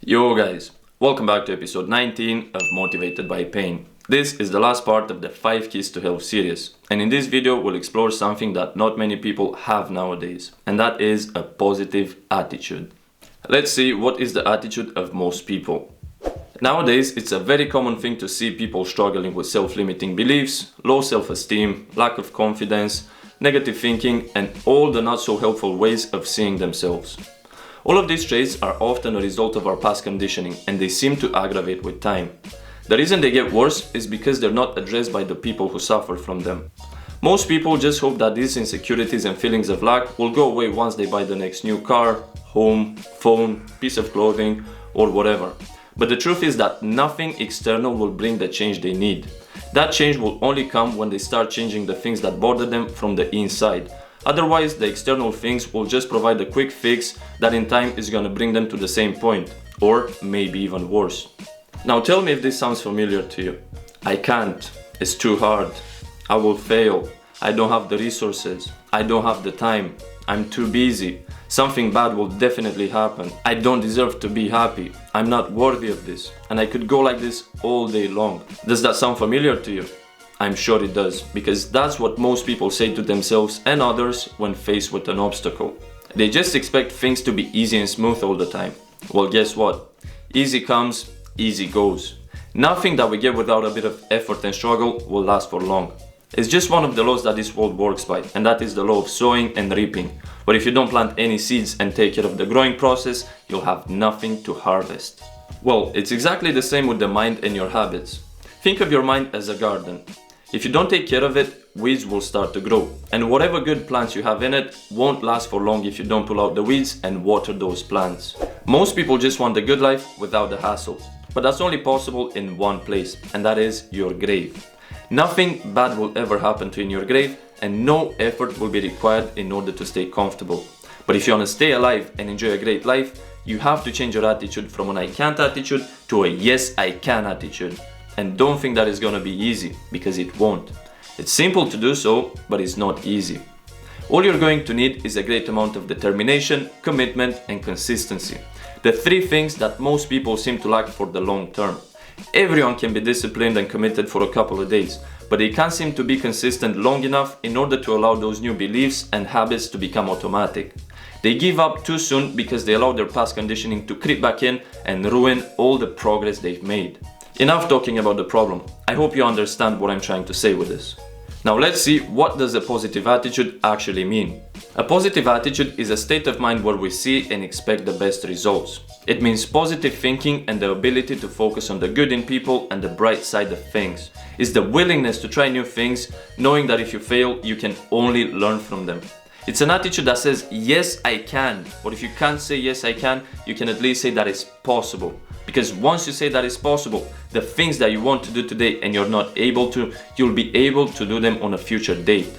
Yo guys, welcome back to episode 19 of Motivated by Pain. This is the last part of the 5 Keys to Health series, and in this video we'll explore something that not many people have nowadays, and that is a positive attitude. Let's see what is the attitude of most people. Nowadays it's a very common thing to see people struggling with self-limiting beliefs, low self-esteem, lack of confidence, negative thinking, and all the not so helpful ways of seeing themselves. All of these traits are often a result of our past conditioning, and they seem to aggravate with time. The reason they get worse is because they're not addressed by the people who suffer from them. Most people just hope that these insecurities and feelings of lack will go away once they buy the next new car, home, phone, piece of clothing, or whatever. But the truth is that nothing external will bring the change they need. That change will only come when they start changing the things that bother them from the inside. Otherwise, the external things will just provide a quick fix that in time is gonna bring them to the same point, or maybe even worse. Now tell me if this sounds familiar to you. I can't, it's too hard, I will fail, I don't have the resources, I don't have the time, I'm too busy, something bad will definitely happen, I don't deserve to be happy, I'm not worthy of this, and I could go like this all day long. Does that sound familiar to you? I'm sure it does, because that's what most people say to themselves and others when faced with an obstacle. They just expect things to be easy and smooth all the time. Well, guess what? Easy comes, easy goes. Nothing that we get without a bit of effort and struggle will last for long. It's just one of the laws that this world works by, and that is the law of sowing and reaping. But if you don't plant any seeds and take care of the growing process, you'll have nothing to harvest. Well, it's exactly the same with the mind and your habits. Think of your mind as a garden. If you don't take care of it, weeds will start to grow. And whatever good plants you have in it won't last for long if you don't pull out the weeds and water those plants. Most people just want the good life without the hassle. But that's only possible in one place, and that is your grave. Nothing bad will ever happen to you in your grave, and no effort will be required in order to stay comfortable. But if you want to stay alive and enjoy a great life, you have to change your attitude from an I can't attitude to a yes I can attitude. And don't think that it's gonna be easy, because it won't. It's simple to do so, but it's not easy. All you're going to need is a great amount of determination, commitment, and consistency. The 3 things that most people seem to lack for the long term. Everyone can be disciplined and committed for a couple of days, but they can't seem to be consistent long enough in order to allow those new beliefs and habits to become automatic. They give up too soon because they allow their past conditioning to creep back in and ruin all the progress they've made. Enough talking about the problem. I hope you understand what I'm trying to say with this. Now let's see, what does a positive attitude actually mean? A positive attitude is a state of mind where we see and expect the best results. It means positive thinking and the ability to focus on the good in people and the bright side of things. It's the willingness to try new things, knowing that if you fail, you can only learn from them. It's an attitude that says, yes, I can. Or if you can't say yes, I can, you can at least say that it's possible. Because once you say that it's possible, the things that you want to do today and you're not able to, you'll be able to do them on a future date.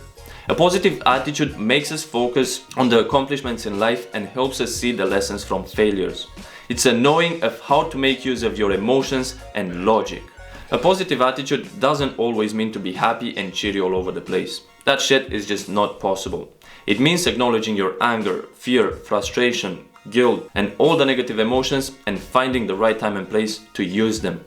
A positive attitude makes us focus on the accomplishments in life and helps us see the lessons from failures. It's a knowing of how to make use of your emotions and logic. A positive attitude doesn't always mean to be happy and cheery all over the place. That shit is just not possible. It means acknowledging your anger, fear, frustration, guilt, and all the negative emotions and finding the right time and place to use them.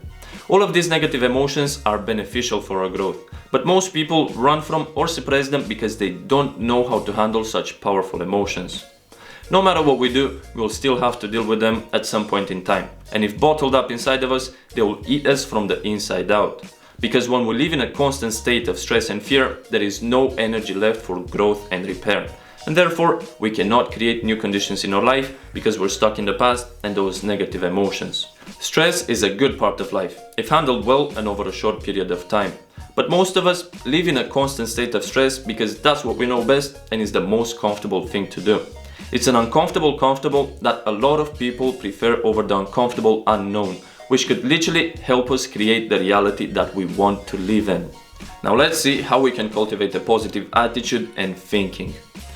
All of these negative emotions are beneficial for our growth, but most people run from or suppress them because they don't know how to handle such powerful emotions. No matter what we do, we'll still have to deal with them at some point in time. And if bottled up inside of us, they will eat us from the inside out. Because when we live in a constant state of stress and fear, there is no energy left for growth and repair. And therefore, we cannot create new conditions in our life because we're stuck in the past and those negative emotions. Stress is a good part of life, if handled well and over a short period of time. But most of us live in a constant state of stress because that's what we know best and is the most comfortable thing to do. It's an uncomfortable comfortable that a lot of people prefer over the uncomfortable unknown, which could literally help us create the reality that we want to live in. Now let's see how we can cultivate a positive attitude and thinking.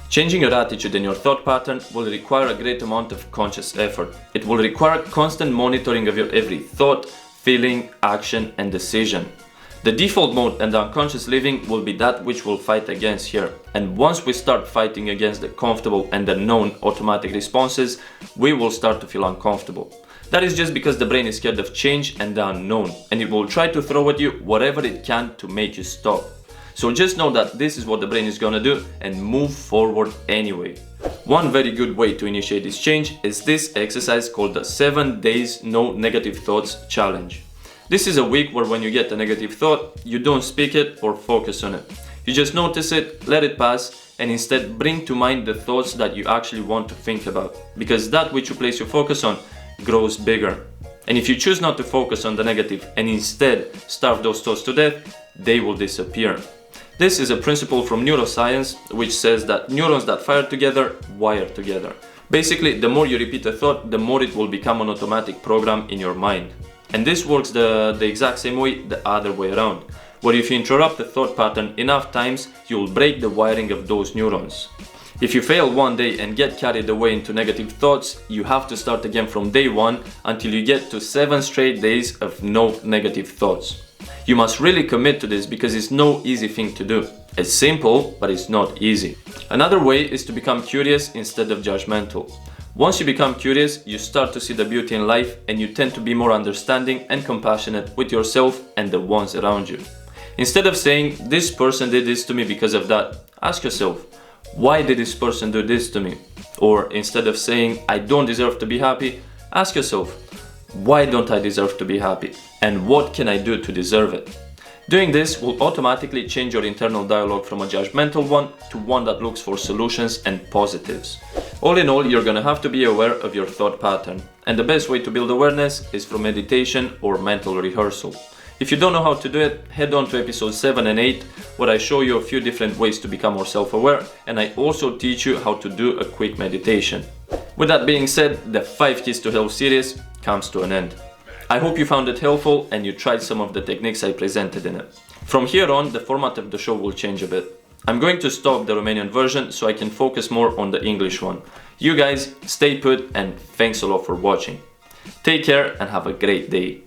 Changing your attitude and your thought pattern will require a great amount of conscious effort. It will require constant monitoring of your every thought, feeling, action, and decision. The default mode and the unconscious living will be that which we'll fight against here. And once we start fighting against the comfortable and the known automatic responses, we will start to feel uncomfortable. That is just because the brain is scared of change and the unknown, and it will try to throw at you whatever it can to make you stop. So just know that this is what the brain is gonna do and move forward anyway. One very good way to initiate this change is this exercise called the 7 days no negative thoughts challenge. This is a week where when you get a negative thought, you don't speak it or focus on it. You just notice it, let it pass, and instead bring to mind the thoughts that you actually want to think about, because that which you place your focus on grows bigger. And if you choose not to focus on the negative and instead starve those thoughts to death, they will disappear. This is a principle from neuroscience which says that neurons that fire together wire together. Basically, the more you repeat a thought, the more it will become an automatic program in your mind. And this works the exact same way the other way around, where if you interrupt the thought pattern enough times, you will break the wiring of those neurons. If you fail one day and get carried away into negative thoughts, you have to start again from day one until you get to 7 straight days of no negative thoughts. You must really commit to this because it's no easy thing to do. It's simple, but it's not easy. Another way is to become curious instead of judgmental. Once you become curious, you start to see the beauty in life and you tend to be more understanding and compassionate with yourself and the ones around you. Instead of saying, this person did this to me because of that, ask yourself, why did this person do this to me? Or instead of saying, I don't deserve to be happy, ask yourself, why don't I deserve to be happy? And what can I do to deserve it? Doing this will automatically change your internal dialogue from a judgmental one to one that looks for solutions and positives. All in all, you're gonna have to be aware of your thought pattern. And the best way to build awareness is through meditation or mental rehearsal. If you don't know how to do it, head on to episode 7 and 8, where I show you a few different ways to become more self-aware, and I also teach you how to do a quick meditation. With that being said, the 5 Keys to Health series comes to an end. I hope you found it helpful and you tried some of the techniques I presented in it. From here on, the format of the show will change a bit. I'm going to stop the Romanian version so I can focus more on the English one. You guys, stay put and thanks a lot for watching. Take care and have a great day.